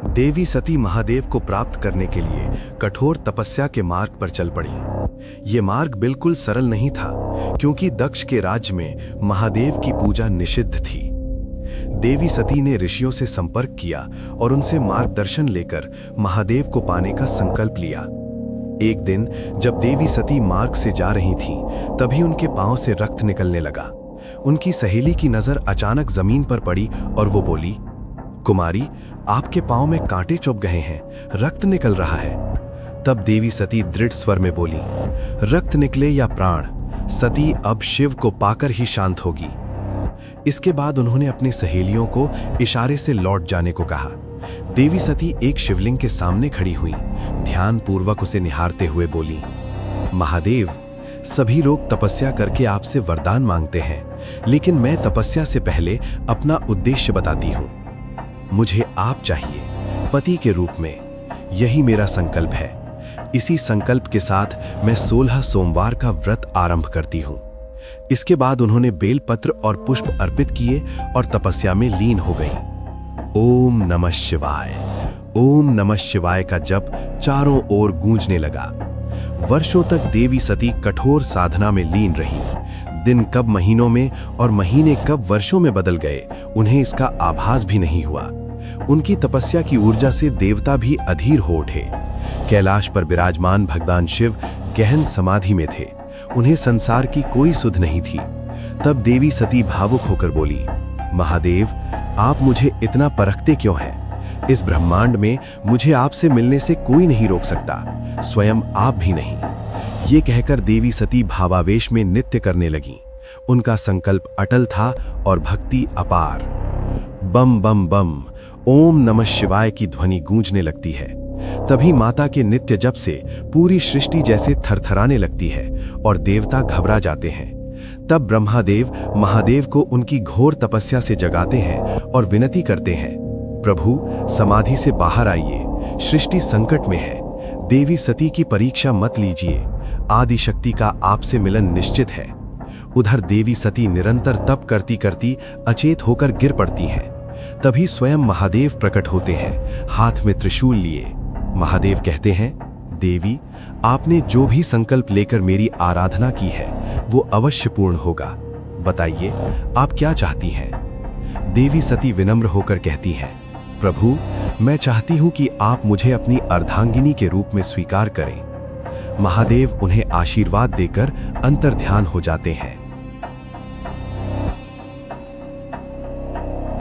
देवी सती महादेव को प्राप्त करने के लिए कठोर तपस्या के मार्ग पर चल पड़ी। ये मार्ग बिल्कुल सरल नहीं था, क्योंकि दक्ष के राज्य में महादेव की पूजा निषिद्ध थी। देवी सती ने ऋषियों से संपर्क किया और उनसे मार्गदर्शन लेकर महादेव को पाने का संकल्प लिया। एक दिन जब देवी सती मार्ग से जा रही थीं, तभी उनके पांव से रक्त निकलने लगा। उनकी सहेली की नजर अचानक जमीन पर पड़ी और वो बोली, कुमारी, आपके पांव में कांटे चुभ गए हैं, रक्त निकल रहा है। तब देवी सती दृढ़ स्वर में बोली, रक्त निकले या प्राण, सती अब शिव को पाकर ही शांत होगी। इसके बाद उन्होंने अपनी सहेलियों को इशारे से लौट जाने को कहा। देवी सती एक शिवलिंग के सामने खड़ी हुई, ध्यान पूर्वक उसे निहारते हुए बोली, महादेव, सभी लोग तपस्या करके आपसे वरदान मांगते हैं, लेकिन मैं तपस्या से पहले अपना उद्देश्य बताती हूँ। मुझे आप चाहिए, पति के रूप में। यही मेरा संकल्प है। इसी संकल्प के साथ मैं 16 सोमवार का व्रत आरंभ करती हूँ। इसके बाद उन्होंने बेलपत्र और पुष्प अर्पित किए और तपस्या में लीन हो गईं। ओम नमः शिवाय, ओम नमः शिवाय का जप चारों ओर गूंजने लगा। वर्षों तक देवी सती कठोर साधना में लीन रहीं। दिन कब महीनों में और महीने कब वर्षों में बदल गए, उन्हें इसका आभास भी नहीं हुआ। उनकी तपस्या की ऊर्जा से देवता भी अधीर हो उठे। कैलाश पर विराजमान भगवान शिव गहन समाधि में थे। उन्हें संसार की कोई सुध नहीं थी। तब देवी सती भावुक होकर बोली, महादेव, आप मुझे इतना परखते क्यों हैं? इस ब्रह्मांड में मुझे आपसे मिलने से कोई नहीं रोक सकता, स्वयं आप भी नहीं। ये कहकर देवी सती भावावेश में नृत्य करने लगीं। उनका संकल्प अटल था और भक्ति अपार। बम बम बम, ओम नमः शिवाय की ध्वनि गूंजने लगती है। तभी माता के नित्य जप से पूरी सृष्टि जैसे थरथराने लगती है और देवता घबरा जाते हैं। तब ब्रह्मादेव महादेव को उनकी घोर तपस्या से जगाते हैं और विनती करते हैं, प्रभु, समाधि से बाहर आइए, सृष्टि संकट में है। देवी सती की परीक्षा मत लीजिए, आदि शक्ति का आपसे मिलन निश्चित है। उधर देवी सती निरंतर तप करती करती अचेत होकर गिर पड़ती हैं। तभी स्वयं महादेव प्रकट होते हैं, हाथ में त्रिशूल लिए। महादेव कहते हैं, देवी, आपने जो भी संकल्प लेकर मेरी आराधना की है वो अवश्य पूर्ण होगा। बताइए, आप क्या चाहती हैं? देवी सती विनम्र होकर कहती हैं, प्रभु, मैं चाहती हूं कि आप मुझे अपनी अर्धांगिनी के रूप में स्वीकार करें। महादेव उन्हें आशीर्वाद देकर अंतर्ध्यान हो जाते हैं।